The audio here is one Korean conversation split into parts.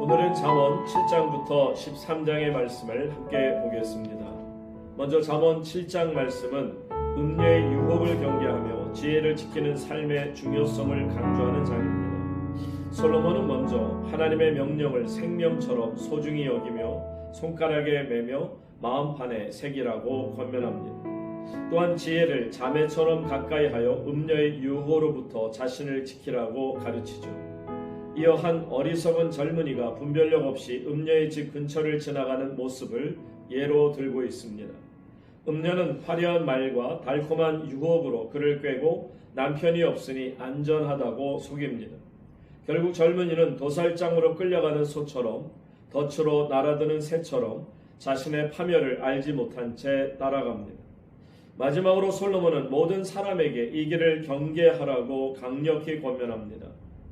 오늘은 잠언 7장부터 13장의 말씀을 함께 보겠습니다. 먼저 잠언 7장 말씀은 음녀의 유혹을 경계하며 지혜를 지키는 삶의 중요성을 강조하는 장입니다. 솔로몬은 먼저 하나님의 명령을 생명처럼 소중히 여기며 손가락에 매며 마음판에 새기라고 권면합니다. 또한 지혜를 자매처럼 가까이하여 음녀의 유혹으로부터 자신을 지키라고 가르치죠. 이어 한 어리석은 젊은이가 분별력 없이 음녀의 집 근처를 지나가는 모습을 예로 들고 있습니다. 음녀는 화려한 말과 달콤한 유혹으로 그를 꾀고 남편이 없으니 안전하다고 속입니다. 결국 젊은이는 도살장으로 끌려가는 소처럼 덫으로 날아드는 새처럼 자신의 파멸을 알지 못한 채 따라갑니다. 마지막으로 솔로몬은 모든 사람에게 이 길을 경계하라고 강력히 권면합니다.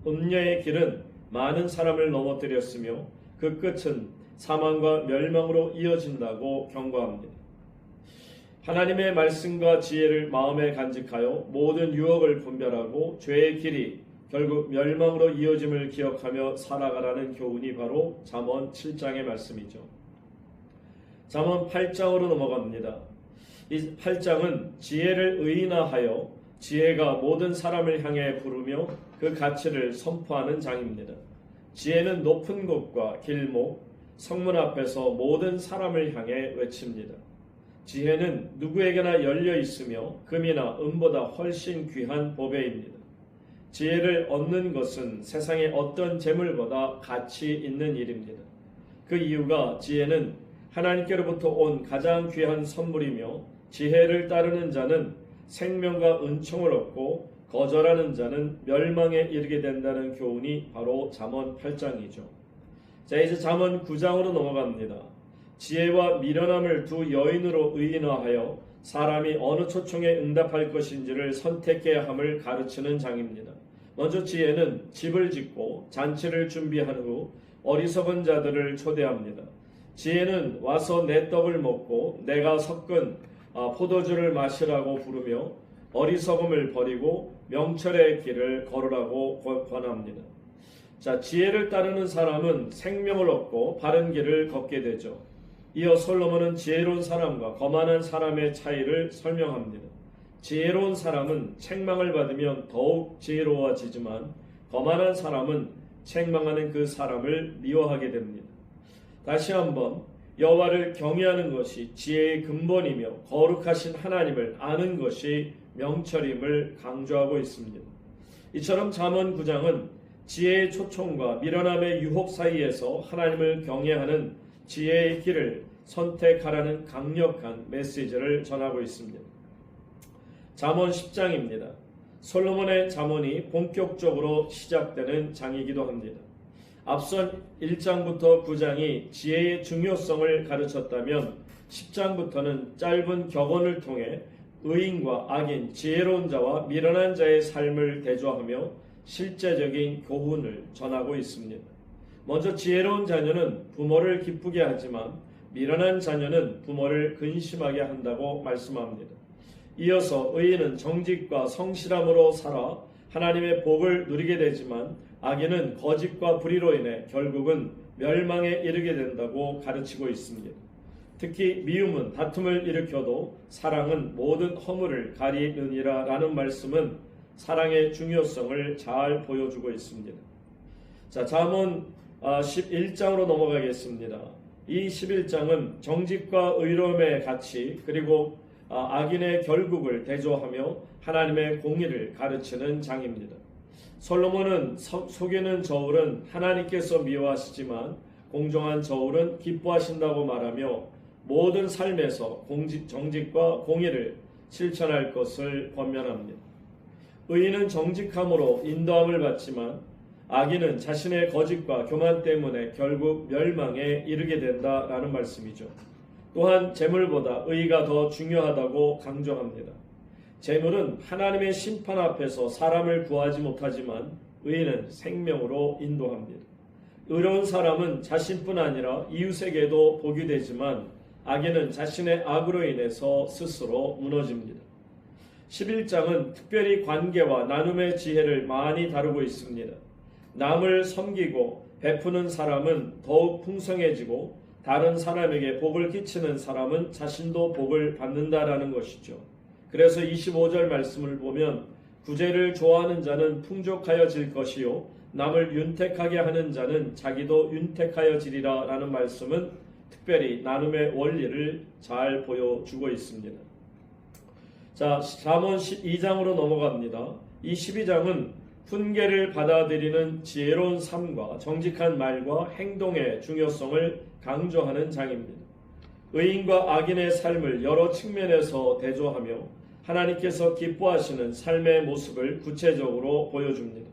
음녀의 길은 많은 사람을 넘어뜨렸으며 그 끝은 사망과 멸망으로 이어진다고 경고합니다. 하나님의 말씀과 지혜를 마음에 간직하여 모든 유혹을 분별하고 죄의 길이 결국 멸망으로 이어짐을 기억하며 살아가라는 교훈이 바로 잠언 7장의 말씀이죠. 잠언 8장으로 넘어갑니다. 이 8장은 지혜를 의인화하여 지혜가 모든 사람을 향해 부르며 그 가치를 선포하는 장입니다. 지혜는 높은 곳과 길목, 성문 앞에서 모든 사람을 향해 외칩니다. 지혜는 누구에게나 열려 있으며 금이나 은보다 훨씬 귀한 보배입니다. 지혜를 얻는 것은 세상의 어떤 재물보다 가치 있는 일입니다. 그 이유가 지혜는 하나님께로부터 온 가장 귀한 선물이며 지혜를 따르는 자는 생명과 은총을 얻고 거절하는 자는 멸망에 이르게 된다는 교훈이 바로 잠언 8장이죠. 자, 이제 잠언 9장으로 넘어갑니다. 지혜와 미련함을 두 여인으로 의인화하여 사람이 어느 초청에 응답할 것인지를 선택해야 함을 가르치는 장입니다. 먼저 지혜는 집을 짓고 잔치를 준비한 후 어리석은 자들을 초대합니다. 지혜는 와서 내 떡을 먹고 내가 섞은 포도주를 마시라고 부르며 어리석음을 버리고 명철의 길을 걸으라고 권합니다. 자, 지혜를 따르는 사람은 생명을 얻고 바른 길을 걷게 되죠. 이어 솔로몬은 지혜로운 사람과 거만한 사람의 차이를 설명합니다. 지혜로운 사람은 책망을 받으면 더욱 지혜로워지지만 거만한 사람은 책망하는 그 사람을 미워하게 됩니다. 다시 한번 여호와를 경외하는 것이 지혜의 근본이며 거룩하신 하나님을 아는 것이 명철임을 강조하고 있습니다. 이처럼 잠언 9장은 지혜의 초청과 미련함의 유혹 사이에서 하나님을 경외하는 지혜의 길을 선택하라는 강력한 메시지를 전하고 있습니다. 잠언 10장입니다. 솔로몬의 잠언이 본격적으로 시작되는 장이기도 합니다. 앞선 1장부터 9장이 지혜의 중요성을 가르쳤다면 10장부터는 짧은 격언을 통해 의인과 악인, 지혜로운 자와 미련한 자의 삶을 대조하며 실제적인 교훈을 전하고 있습니다. 먼저 지혜로운 자녀는 부모를 기쁘게 하지만 미련한 자녀는 부모를 근심하게 한다고 말씀합니다. 이어서 의인은 정직과 성실함으로 살아 하나님의 복을 누리게 되지만 악인은 거짓과 불의로 인해 결국은 멸망에 이르게 된다고 가르치고 있습니다. 특히 미움은 다툼을 일으켜도 사랑은 모든 허물을 가리느니라 라는 말씀은 사랑의 중요성을 잘 보여주고 있습니다. 자, 잠언 11장으로 넘어가겠습니다. 이 11장은 정직과 의로움의 가치 그리고 악인의 결국을 대조하며 하나님의 공의를 가르치는 장입니다. 솔로몬은 속이는 저울은 하나님께서 미워하시지만 공정한 저울은 기뻐하신다고 말하며 모든 삶에서 정직과 공의를 실천할 것을 권면합니다. 의인은 정직함으로 인도함을 받지만 악인은 자신의 거짓과 교만 때문에 결국 멸망에 이르게 된다라는 말씀이죠. 또한 재물보다 의가 더 중요하다고 강조합니다. 재물은 하나님의 심판 앞에서 사람을 구하지 못하지만 의인은 생명으로 인도합니다. 의로운 사람은 자신뿐 아니라 이웃에게도 복이 되지만 악인은 자신의 악으로 인해서 스스로 무너집니다. 11장은 특별히 관계와 나눔의 지혜를 많이 다루고 있습니다. 남을 섬기고 베푸는 사람은 더욱 풍성해지고 다른 사람에게 복을 끼치는 사람은 자신도 복을 받는다라는 것이죠. 그래서 25절 말씀을 보면 구제를 좋아하는 자는 풍족하여질 것이요 남을 윤택하게 하는 자는 자기도 윤택하여지리라 라는 말씀은 특별히 나눔의 원리를 잘 보여주고 있습니다. 자, 잠언 12장으로 넘어갑니다. 이 12장은 훈계를 받아들이는 지혜로운 삶과 정직한 말과 행동의 중요성을 강조하는 장입니다. 의인과 악인의 삶을 여러 측면에서 대조하며 하나님께서 기뻐하시는 삶의 모습을 구체적으로 보여줍니다.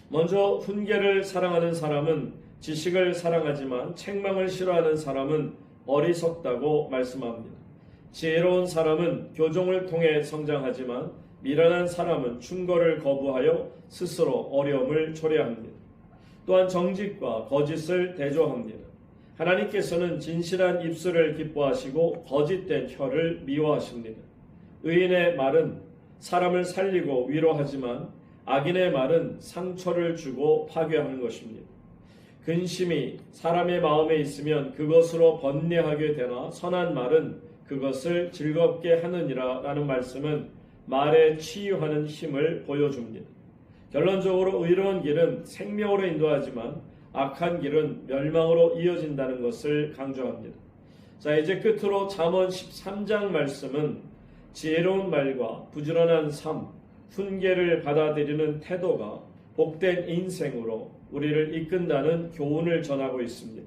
먼저 훈계를 사랑하는 사람은 지식을 사랑하지만 책망을 싫어하는 사람은 어리석다고 말씀합니다. 지혜로운 사람은 교종을 통해 성장하지만 미련한 사람은 충고를 거부하여 스스로 어려움을 초래합니다. 또한 정직과 거짓을 대조합니다. 하나님께서는 진실한 입술을 기뻐하시고 거짓된 혀를 미워하십니다. 의인의 말은 사람을 살리고 위로하지만 악인의 말은 상처를 주고 파괴하는 것입니다. 근심이 사람의 마음에 있으면 그것으로 번뇌하게 되나 선한 말은 그것을 즐겁게 하느니라 라는 말씀은 말에 치유하는 힘을 보여줍니다. 결론적으로 의로운 길은 생명으로 인도하지만 악한 길은 멸망으로 이어진다는 것을 강조합니다. 자, 이제 끝으로 잠언 13장 말씀은 지혜로운 말과 부지런한 삶, 훈계를 받아들이는 태도가 복된 인생으로 우리를 이끈다는 교훈을 전하고 있습니다.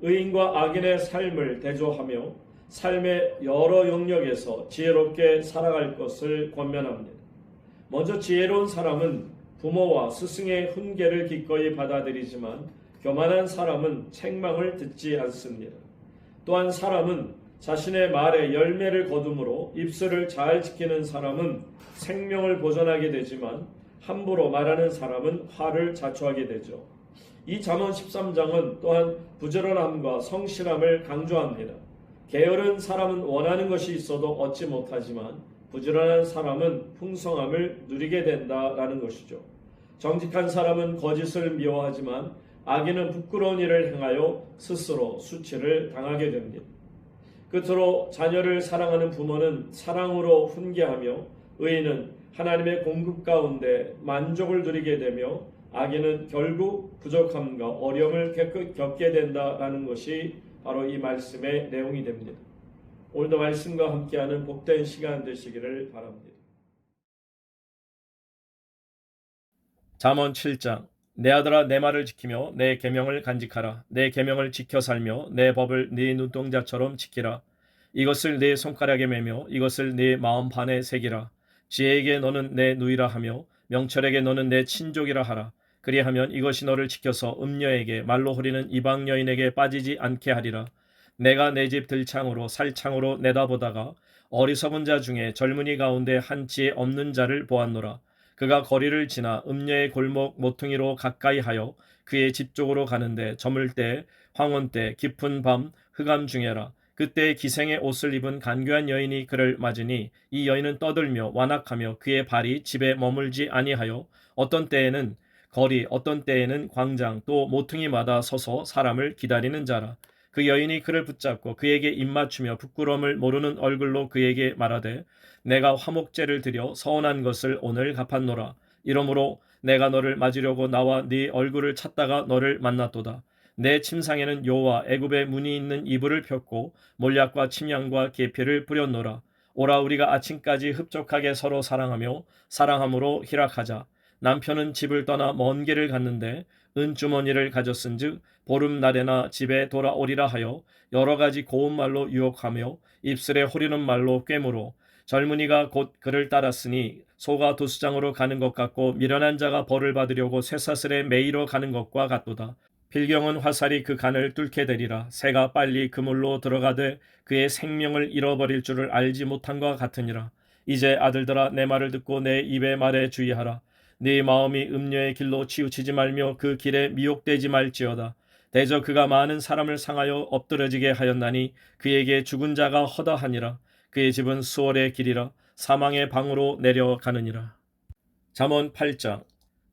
의인과 악인의 삶을 대조하며 삶의 여러 영역에서 지혜롭게 살아갈 것을 권면합니다. 먼저 지혜로운 사람은 부모와 스승의 훈계를 기꺼이 받아들이지만 교만한 사람은 책망을 듣지 않습니다. 또한 사람은 자신의 말에 열매를 거둠으로 입술을 잘 지키는 사람은 생명을 보존하게 되지만 함부로 말하는 사람은 화를 자초하게 되죠. 이 잠언 13장은 또한 부지런함과 성실함을 강조합니다. 게으른 사람은 원하는 것이 있어도 얻지 못하지만 부지런한 사람은 풍성함을 누리게 된다라는 것이죠. 정직한 사람은 거짓을 미워하지만 악인은 부끄러운 일을 행하여 스스로 수치를 당하게 됩니다. 끝으로 자녀를 사랑하는 부모는 사랑으로 훈계하며 의인은 하나님의 공급 가운데 만족을 누리게 되며 악인은 결국 부족함과 어려움을 겪게 된다라는 것이 바로 이 말씀의 내용이 됩니다. 오늘도 말씀과 함께하는 복된 시간 되시기를 바랍니다. 잠언 7장. 내 아들아 내 말을 지키며 내 계명을 간직하라. 내 계명을 지켜 살며 내 법을 네 눈동자처럼 지키라. 이것을 네 손가락에 매며 이것을 네 마음 판에 새기라. 지혜에게 너는 내 누이라 하며 명철에게 너는 내 친족이라 하라. 그리하면 이것이 너를 지켜서 음녀에게 말로 호리는 이방 여인에게 빠지지 않게 하리라. 내가 내 집 들창으로 살창으로 내다보다가 어리석은 자 중에 젊은이 가운데 한치에 없는 자를 보았노라. 그가 거리를 지나 음녀의 골목 모퉁이로 가까이 하여 그의 집 쪽으로 가는데 저물 때 황혼 때 깊은 밤 흑암 중에라. 그때 기생의 옷을 입은 간교한 여인이 그를 맞으니 이 여인은 떠들며 완악하며 그의 발이 집에 머물지 아니하여 어떤 때에는 거리 어떤 때에는 광장 또 모퉁이마다 서서 사람을 기다리는 자라. 그 여인이 그를 붙잡고 그에게 입맞추며 부끄러움을 모르는 얼굴로 그에게 말하되 내가 화목제를 드려 서운한 것을 오늘 갚았노라. 이러므로 내가 너를 맞으려고 나와 네 얼굴을 찾다가 너를 만났도다. 내 침상에는 요와 애굽의 문이 있는 이불을 폈고 몰약과 침향과 계피를 뿌렸노라. 오라 우리가 아침까지 흡족하게 서로 사랑하며 사랑함으로 희락하자. 남편은 집을 떠나 먼 길을 갔는데 은주머니를 가졌은즉 보름날에나 집에 돌아오리라 하여 여러 가지 고운 말로 유혹하며 입술에 호리는 말로 꿰물어 젊은이가 곧 그를 따랐으니 소가 도수장으로 가는 것 같고 미련한 자가 벌을 받으려고 쇠사슬에 매이러 가는 것과 같도다. 필경은 화살이 그 간을 뚫게 되리라. 새가 빨리 그물로 들어가되 그의 생명을 잃어버릴 줄을 알지 못한 것 같으니라. 이제 아들들아 내 말을 듣고 내 입의 말에 주의하라. 네 마음이 음녀의 길로 치우치지 말며 그 길에 미혹되지 말지어다. 대저 그가 많은 사람을 상하여 엎드러지게 하였나니 그에게 죽은 자가 허다하니라. 그의 집은 수월의 길이라 사망의 방으로 내려가느니라. 잠언 8장.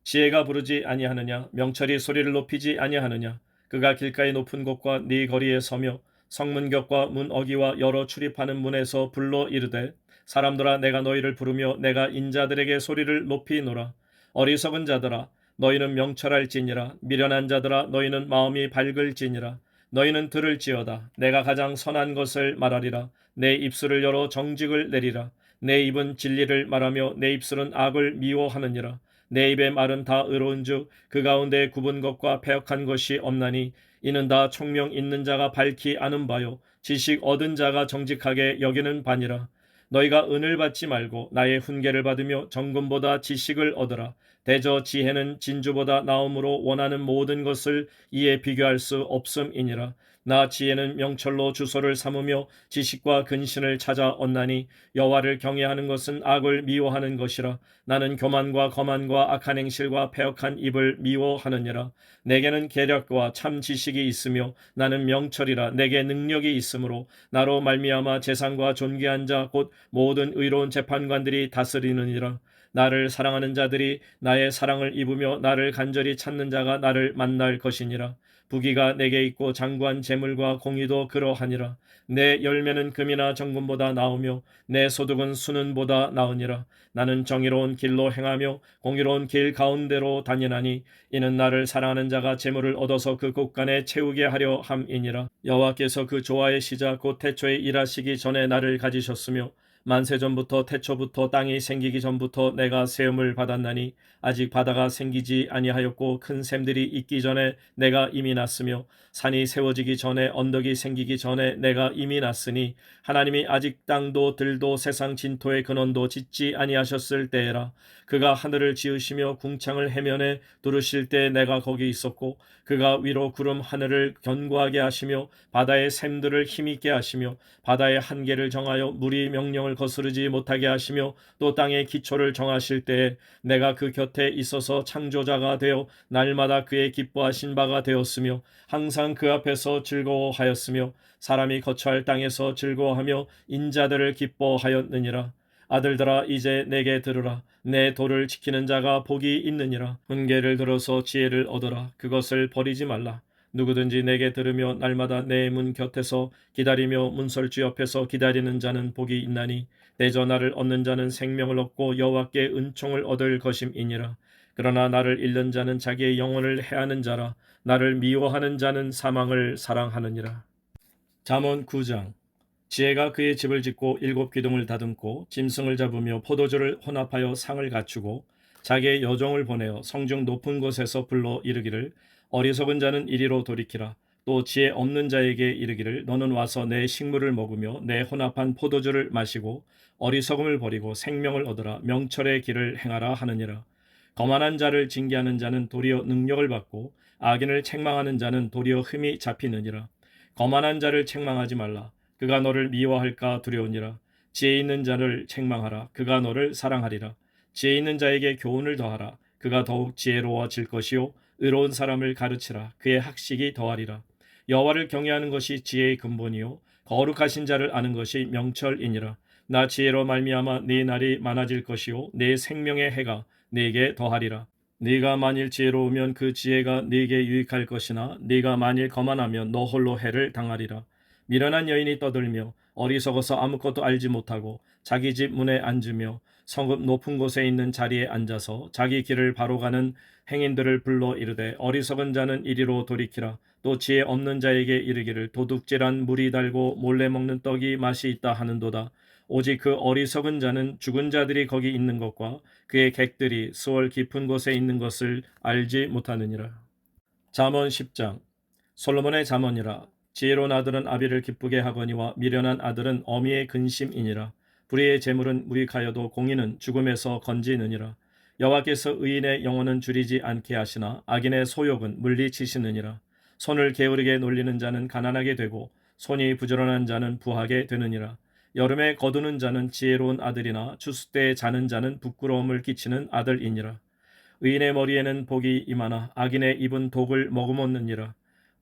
지혜가 부르지 아니하느냐? 명철이 소리를 높이지 아니하느냐? 그가 길가의 높은 곳과 네 거리에 서며 성문격과 문 어기와 여러 출입하는 문에서 불러 이르되 사람들아 내가 너희를 부르며 내가 인자들에게 소리를 높이노라. 어리석은 자들아 너희는 명철할지니라. 미련한 자들아 너희는 마음이 밝을지니라. 너희는 들을지어다. 내가 가장 선한 것을 말하리라. 내 입술을 열어 정직을 내리라. 내 입은 진리를 말하며 내 입술은 악을 미워하느니라. 내 입의 말은 다 의로운즉 그 가운데 굽은 것과 패역한 것이 없나니 이는 다 총명 있는 자가 밝히 아는 바요 지식 얻은 자가 정직하게 여기는 바니라. 너희가 은을 받지 말고 나의 훈계를 받으며 정금보다 지식을 얻으라. 대저 지혜는 진주보다 나음으로 원하는 모든 것을 이에 비교할 수 없음이니라. 나 지혜는 명철로 주소를 삼으며 지식과 근신을 찾아 얻나니 여호와를 경외하는 것은 악을 미워하는 것이라. 나는 교만과 거만과 악한 행실과 패역한 입을 미워하느니라. 내게는 계략과 참 지식이 있으며 나는 명철이라. 내게 능력이 있으므로 나로 말미암아 재상과 존귀한 자 곧 모든 의로운 재판관들이 다스리느니라. 나를 사랑하는 자들이 나의 사랑을 입으며 나를 간절히 찾는 자가 나를 만날 것이니라. 부귀가 내게 있고 장구한 재물과 공의도 그러하니라. 내 열매는 금이나 정금보다 나으며 내 소득은 수는보다 나으니라. 나는 정의로운 길로 행하며 공의로운 길 가운데로 다니나니 이는 나를 사랑하는 자가 재물을 얻어서 그 곳간에 채우게 하려 함이니라. 여호와께서 그 조화의 시작 곧 태초에 일하시기 전에 나를 가지셨으며 만세 전부터 태초부터 땅이 생기기 전부터 내가 세움을 받았나니 아직 바다가 생기지 아니하였고 큰 샘들이 있기 전에 내가 이미 났으며 산이 세워지기 전에 언덕이 생기기 전에 내가 이미 났으니 하나님이 아직 땅도 들도 세상 진토의 근원도 짓지 아니하셨을 때에라. 그가 하늘을 지으시며 궁창을 해면에 두르실 때 내가 거기 있었고 그가 위로 구름 하늘을 견고하게 하시며 바다의 샘들을 힘있게 하시며 바다의 한계를 정하여 물이 명령을 거스르지 못하게 하시며 또 땅의 기초를 정하실 때에 내가 그 곁에 있어서 창조자가 되어 날마다 그의 기뻐하신 바가 되었으며 항상 그 앞에서 즐거워하였으며 사람이 거처할 땅에서 즐거워하며 인자들을 기뻐하였느니라. 아들들아 이제 내게 들으라. 내 도를 지키는 자가 복이 있느니라. 훈계를 들어서 지혜를 얻어라. 그것을 버리지 말라. 누구든지 내게 들으며 날마다 내 문 곁에서 기다리며 문설주 옆에서 기다리는 자는 복이 있나니 대저 나를 얻는 자는 생명을 얻고 여호와께 은총을 얻을 것임이니라. 그러나 나를 잃는 자는 자기의 영혼을 해하는 자라. 나를 미워하는 자는 사망을 사랑하느니라. 잠언 9장. 지혜가 그의 집을 짓고 7기둥을 다듬고 짐승을 잡으며 포도주를 혼합하여 상을 갖추고 자기의 여종을 보내어 성중 높은 곳에서 불러 이르기를 어리석은 자는 이리로 돌이키라. 또 지혜 없는 자에게 이르기를 너는 와서 내 식물을 먹으며 내 혼합한 포도주를 마시고 어리석음을 버리고 생명을 얻으라. 명철의 길을 행하라 하느니라. 거만한 자를 징계하는 자는 도리어 능력을 받고 악인을 책망하는 자는 도리어 흠이 잡히느니라. 거만한 자를 책망하지 말라. 그가 너를 미워할까 두려우니라. 지혜 있는 자를 책망하라. 그가 너를 사랑하리라. 지혜 있는 자에게 교훈을 더하라. 그가 더욱 지혜로워질 것이요 의로운 사람을 가르치라. 그의 학식이 더하리라. 여호와를 경외하는 것이 지혜의 근본이요 거룩하신 자를 아는 것이 명철이니라. 나 지혜로 말미암아 네 날이 많아질 것이요 네 생명의 해가 네게 더하리라. 네가 만일 지혜로우면 그 지혜가 네게 유익할 것이나 네가 만일 거만하면 너 홀로 해를 당하리라. 미련한 여인이 떠들며 어리석어서 아무것도 알지 못하고 자기 집 문에 앉으며 성읍 높은 곳에 있는 자리에 앉아서 자기 길을 바로 가는 행인들을 불러 이르되 어리석은 자는 이리로 돌이키라. 또 지혜 없는 자에게 이르기를 도둑질한 물이 달고 몰래 먹는 떡이 맛이 있다 하는도다. 오직 그 어리석은 자는 죽은 자들이 거기 있는 것과 그의 객들이 수월 깊은 곳에 있는 것을 알지 못하느니라. 잠언 10장. 솔로몬의 잠언이라. 지혜로운 아들은 아비를 기쁘게 하거니와 미련한 아들은 어미의 근심이니라. 불의의 재물은 무익하여도 공의는 죽음에서 건지느니라. 여호와께서 의인의 영혼은 줄이지 않게 하시나 악인의 소욕은 물리치시느니라. 손을 게으르게 놀리는 자는 가난하게 되고 손이 부지런한 자는 부하게 되느니라. 여름에 거두는 자는 지혜로운 아들이나 추수 때에 자는 자는 부끄러움을 끼치는 아들이니라. 의인의 머리에는 복이 임하나 악인의 입은 독을 머금었느니라.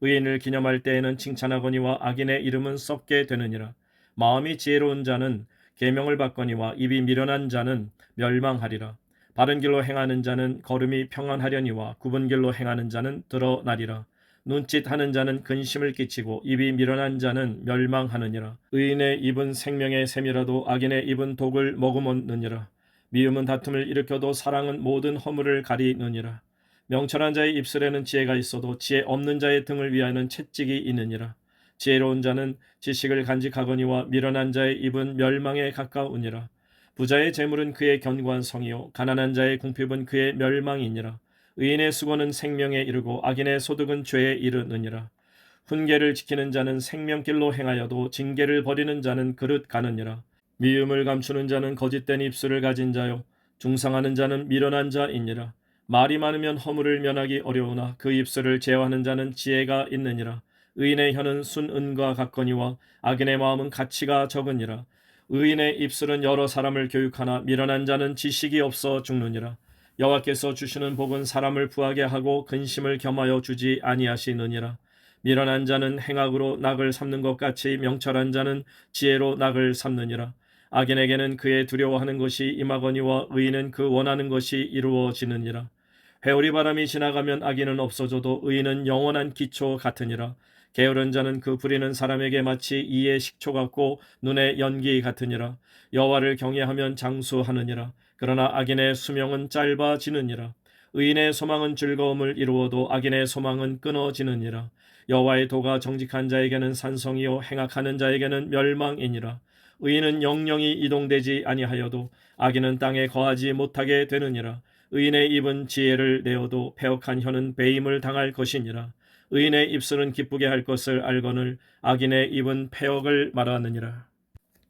의인을 기념할 때에는 칭찬하거니와 악인의 이름은 썩게 되느니라. 마음이 지혜로운 자는 계명을 받거니와 입이 미련한 자는 멸망하리라. 바른 길로 행하는 자는 걸음이 평안하려니와 굽은 길로 행하는 자는 드러나리라. 눈짓하는 자는 근심을 끼치고 입이 미련한 자는 멸망하느니라. 의인의 입은 생명의 샘이라도 악인의 입은 독을 머금었느니라. 미움은 다툼을 일으켜도 사랑은 모든 허물을 가리느니라. 명철한 자의 입술에는 지혜가 있어도 지혜 없는 자의 등을 위하여는 채찍이 있느니라. 지혜로운 자는 지식을 간직하거니와 미련한 자의 입은 멸망에 가까우니라. 부자의 재물은 그의 견고한 성이요 가난한 자의 궁핍은 그의 멸망이니라. 의인의 수고는 생명에 이르고 악인의 소득은 죄에 이르느니라. 훈계를 지키는 자는 생명길로 행하여도 징계를 버리는 자는 그릇 가느니라. 미움을 감추는 자는 거짓된 입술을 가진 자요 중상하는 자는 미련한 자이니라. 말이 많으면 허물을 면하기 어려우나 그 입술을 제어하는 자는 지혜가 있느니라. 의인의 혀는 순은과 같거니와 악인의 마음은 가치가 적으니라. 의인의 입술은 여러 사람을 교육하나 미련한 자는 지식이 없어 죽느니라. 여호와께서 주시는 복은 사람을 부하게 하고 근심을 겸하여 주지 아니하시느니라. 미련한 자는 행악으로 낙을 삼는 것 같이 명철한 자는 지혜로 낙을 삼느니라. 악인에게는 그의 두려워하는 것이 임하거니와 의인은 그 원하는 것이 이루어지느니라. 회오리 바람이 지나가면 악인은 없어져도 의인은 영원한 기초 같으니라. 게으른 자는 그 부리는 사람에게 마치 이의 식초 같고 눈의 연기 같으니라. 여호와를 경외하면 장수하느니라. 그러나 악인의 수명은 짧아지느니라. 의인의 소망은 즐거움을 이루어도 악인의 소망은 끊어지느니라. 여호와의 도가 정직한 자에게는 산성이요 행악하는 자에게는 멸망이니라. 의인은 영영이 이동되지 아니하여도 악인은 땅에 거하지 못하게 되느니라. 의인의 입은 지혜를 내어도 패역한 혀는 배임을 당할 것이니라. 의인의 입술은 기쁘게 할 것을 알거늘 악인의 입은 패역을 말하느니라.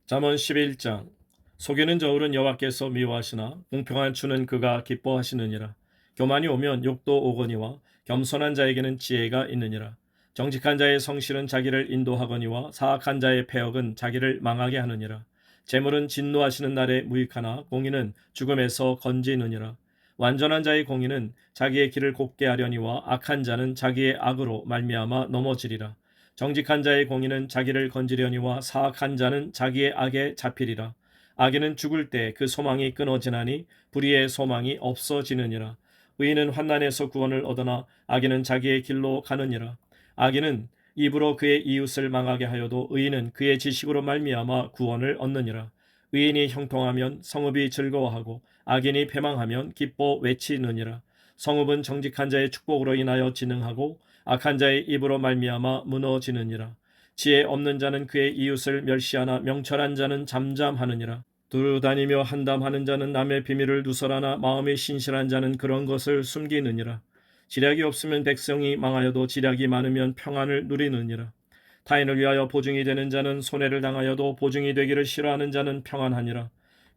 잠언 11장. 속이는 저울은 여호와께서 미워하시나 공평한 추는 그가 기뻐하시느니라. 교만이 오면 욕도 오거니와 겸손한 자에게는 지혜가 있느니라. 정직한 자의 성실은 자기를 인도하거니와 사악한 자의 패역은 자기를 망하게 하느니라. 재물은 진노하시는 날에 무익하나 공의는 죽음에서 건지느니라. 완전한 자의 공의는 자기의 길을 곱게 하려니와 악한 자는 자기의 악으로 말미암아 넘어지리라. 정직한 자의 공의는 자기를 건지려니와 사악한 자는 자기의 악에 잡히리라. 악인은 죽을 때 그 소망이 끊어지나니 불의의 소망이 없어지느니라. 의인은 환난에서 구원을 얻으나 악인은 자기의 길로 가느니라. 악인은 입으로 그의 이웃을 망하게 하여도 의인은 그의 지식으로 말미암아 구원을 얻느니라. 의인이 형통하면 성읍이 즐거워하고 악인이 패망하면 기뻐 외치느니라. 성읍은 정직한 자의 축복으로 인하여 진흥하고 악한 자의 입으로 말미암아 무너지느니라. 지혜 없는 자는 그의 이웃을 멸시하나 명철한 자는 잠잠하느니라. 두루다니며 한담하는 자는 남의 비밀을 누설하나 마음이 신실한 자는 그런 것을 숨기느니라. 지략이 없으면 백성이 망하여도 지략이 많으면 평안을 누리느니라. 타인을 위하여 보증이 되는 자는 손해를 당하여도 보증이 되기를 싫어하는 자는 평안하니라.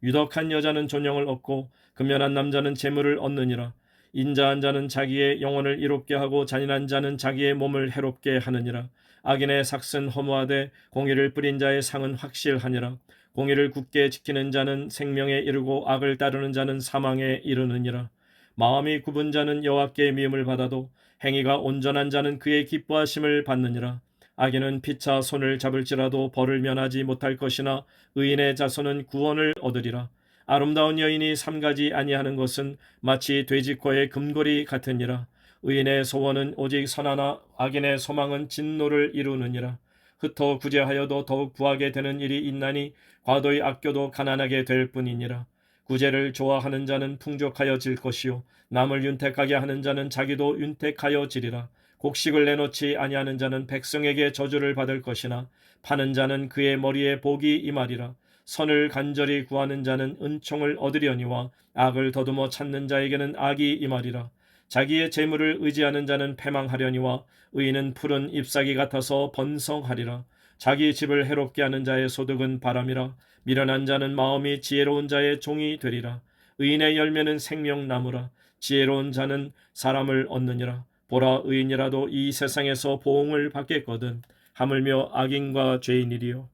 유덕한 여자는 존영을 얻고 근면한 남자는 재물을 얻느니라. 인자한 자는 자기의 영혼을 이롭게 하고 잔인한 자는 자기의 몸을 해롭게 하느니라. 악인의 삭은 허무하되 공의를 뿌린 자의 상은 확실하니라. 공의를 굳게 지키는 자는 생명에 이르고 악을 따르는 자는 사망에 이르느니라. 마음이 굽은 자는 여호와께 미움을 받아도 행위가 온전한 자는 그의 기뻐하심을 받느니라. 악인은 피차 손을 잡을지라도 벌을 면하지 못할 것이나 의인의 자손은 구원을 얻으리라. 아름다운 여인이 삼가지 아니하는 것은 마치 돼지코의 금고리 같으니라. 의인의 소원은 오직 선하나 악인의 소망은 진노를 이루느니라. 흩어 구제하여도 더욱 구하게 되는 일이 있나니 과도히 아껴도 가난하게 될 뿐이니라. 구제를 좋아하는 자는 풍족하여질 것이요 남을 윤택하게 하는 자는 자기도 윤택하여지리라. 곡식을 내놓지 아니하는 자는 백성에게 저주를 받을 것이나 파는 자는 그의 머리에 복이 임하리라. 선을 간절히 구하는 자는 은총을 얻으려니와 악을 더듬어 찾는 자에게는 악이 임하리라. 자기의 재물을 의지하는 자는 패망하려니와 의인은 푸른 잎사귀 같아서 번성하리라. 자기 집을 해롭게 하는 자의 소득은 바람이라. 미련한 자는 마음이 지혜로운 자의 종이 되리라. 의인의 열매는 생명나무라. 지혜로운 자는 사람을 얻느니라. 보라, 의인이라도 이 세상에서 보응을 받겠거든 하물며 악인과 죄인이리요.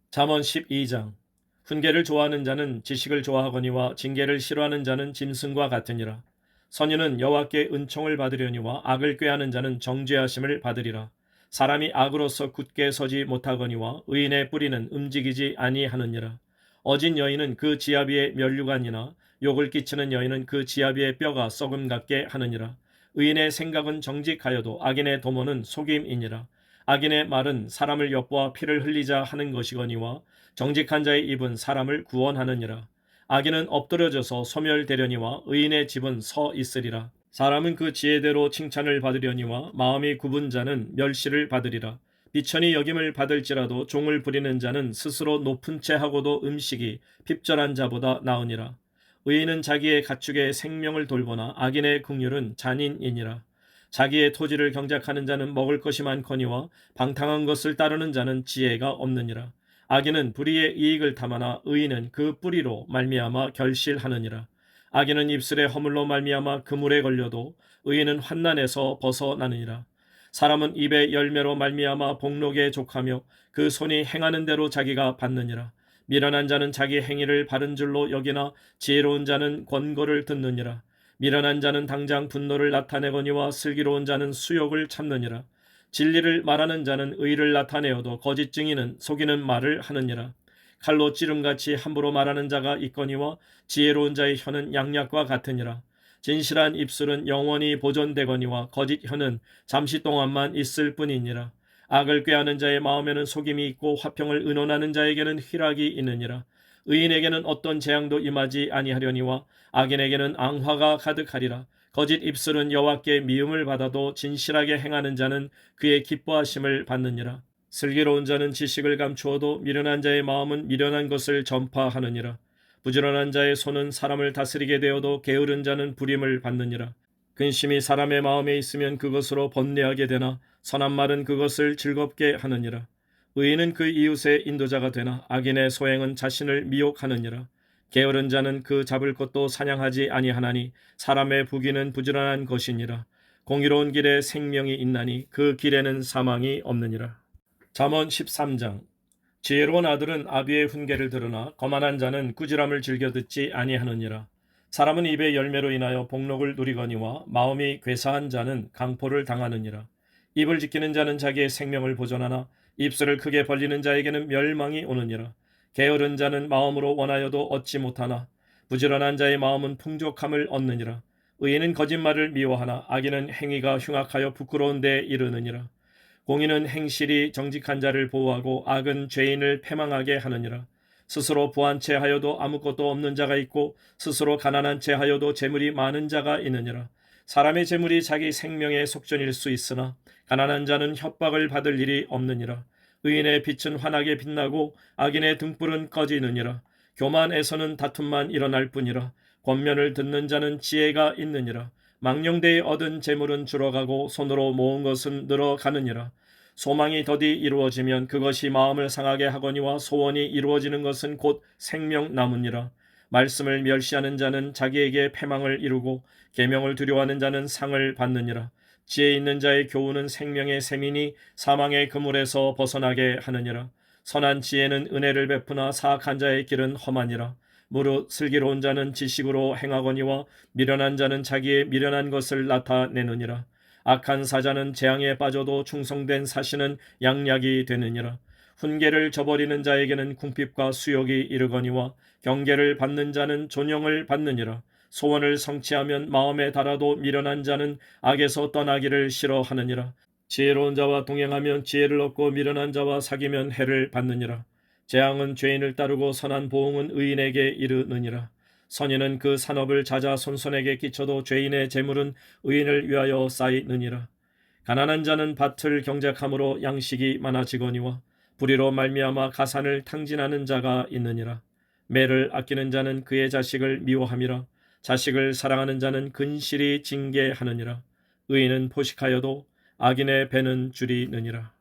잠언 12장. 훈계를 좋아하는 자는 지식을 좋아하거니와 징계를 싫어하는 자는 짐승과 같으니라. 선인은 여호와께 은총을 받으려니와 악을 꾀하는 자는 정죄하심을 받으리라. 사람이 악으로서 굳게 서지 못하거니와 의인의 뿌리는 움직이지 아니하느니라. 어진 여인은 그 지아비의 면류관이나 욕을 끼치는 여인은 그 지아비의 뼈가 썩음 같게 하느니라. 의인의 생각은 정직하여도 악인의 도모는 속임이니라. 악인의 말은 사람을 엿보아 피를 흘리자 하는 것이거니와 정직한 자의 입은 사람을 구원하느니라. 악인은 엎드려져서 소멸되려니와 의인의 집은 서 있으리라. 사람은 그 지혜대로 칭찬을 받으려니와 마음이 굽은 자는 멸시를 받으리라. 비천히 여김을 받을지라도 종을 부리는 자는 스스로 높은 채 하고도 음식이 핍절한 자보다 나으니라. 의인은 자기의 가축의 생명을 돌보나 악인의 긍휼은 잔인이니라. 자기의 토지를 경작하는 자는 먹을 것이 많거니와 방탕한 것을 따르는 자는 지혜가 없느니라. 악인은 불의의 이익을 탐하나 의인은 그 뿌리로 말미암아 결실하느니라. 악인은 입술의 허물로 말미암아 그물에 걸려도 의인은 환난에서 벗어나느니라. 사람은 입의 열매로 말미암아 복록에 족하며 그 손이 행하는 대로 자기가 받느니라. 미련한 자는 자기 행위를 바른 줄로 여기나 지혜로운 자는 권고를 듣느니라. 미련한 자는 당장 분노를 나타내거니와 슬기로운 자는 수욕을 참느니라. 진리를 말하는 자는 의를 나타내어도 거짓 증인은 속이는 말을 하느니라. 칼로 찌름같이 함부로 말하는 자가 있거니와 지혜로운 자의 혀는 양약과 같으니라. 진실한 입술은 영원히 보존되거니와 거짓 혀는 잠시 동안만 있을 뿐이니라. 악을 꾀하는 자의 마음에는 속임이 있고 화평을 의논하는 자에게는 희락이 있느니라. 의인에게는 어떤 재앙도 임하지 아니하려니와 악인에게는 앙화가 가득하리라. 거짓 입술은 여호와께 미움을 받아도 진실하게 행하는 자는 그의 기뻐하심을 받느니라. 슬기로운 자는 지식을 감추어도 미련한 자의 마음은 미련한 것을 전파하느니라. 부지런한 자의 손은 사람을 다스리게 되어도 게으른 자는 부림을 받느니라. 근심이 사람의 마음에 있으면 그것으로 번뇌하게 되나 선한 말은 그것을 즐겁게 하느니라. 의인은 그 이웃의 인도자가 되나 악인의 소행은 자신을 미혹하느니라. 게으른 자는 그 잡을 것도 사냥하지 아니하나니 사람의 부귀는 부지런한 것이니라. 공의로운 길에 생명이 있나니 그 길에는 사망이 없느니라. 잠언 13장. 지혜로운 아들은 아비의 훈계를 들으나 거만한 자는 꾸지람을 즐겨 듣지 아니하느니라. 사람은 입의 열매로 인하여 복록을 누리거니와 마음이 괴사한 자는 강포를 당하느니라. 입을 지키는 자는 자기의 생명을 보존하나 입술을 크게 벌리는 자에게는 멸망이 오느니라. 게으른 자는 마음으로 원하여도 얻지 못하나 부지런한 자의 마음은 풍족함을 얻느니라. 의인은 거짓말을 미워하나 악인은 행위가 흉악하여 부끄러운 데에 이르느니라. 공의는 행실이 정직한 자를 보호하고 악은 죄인을 패망하게 하느니라. 스스로 부한 채 하여도 아무것도 없는 자가 있고 스스로 가난한 채 하여도 재물이 많은 자가 있느니라. 사람의 재물이 자기 생명의 속전일 수 있으나 가난한 자는 협박을 받을 일이 없느니라. 의인의 빛은 환하게 빛나고 악인의 등불은 꺼지느니라. 교만에서는 다툼만 일어날 뿐이라. 권면을 듣는 자는 지혜가 있느니라. 망령되이 얻은 재물은 줄어가고 손으로 모은 것은 늘어가느니라. 소망이 더디 이루어지면 그것이 마음을 상하게 하거니와 소원이 이루어지는 것은 곧 생명나무니라. 말씀을 멸시하는 자는 자기에게 패망을 이루고 계명을 두려워하는 자는 상을 받느니라. 지혜 있는 자의 교훈은 생명의 샘이니 사망의 그물에서 벗어나게 하느니라. 선한 지혜는 은혜를 베푸나 사악한 자의 길은 험하니라. 무릇 슬기로운 자는 지식으로 행하거니와 미련한 자는 자기의 미련한 것을 나타내느니라. 악한 사자는 재앙에 빠져도 충성된 사신은 양약이 되느니라. 훈계를 저버리는 자에게는 궁핍과 수욕이 이르거니와 경계를 받는 자는 존영을 받느니라. 소원을 성취하면 마음에 달아도 미련한 자는 악에서 떠나기를 싫어하느니라. 지혜로운 자와 동행하면 지혜를 얻고 미련한 자와 사귀면 해를 받느니라. 재앙은 죄인을 따르고 선한 보응은 의인에게 이르느니라. 선인은 그 산업을 자자손손에게 끼쳐도 죄인의 재물은 의인을 위하여 쌓이느니라. 가난한 자는 밭을 경작함으로 양식이 많아지거니와 불의로 말미암아 가산을 탕진하는 자가 있느니라. 매를 아끼는 자는 그의 자식을 미워함이라. 자식을 사랑하는 자는 근실히 징계하느니라. 의인은 포식하여도 악인의 배는 줄이느니라.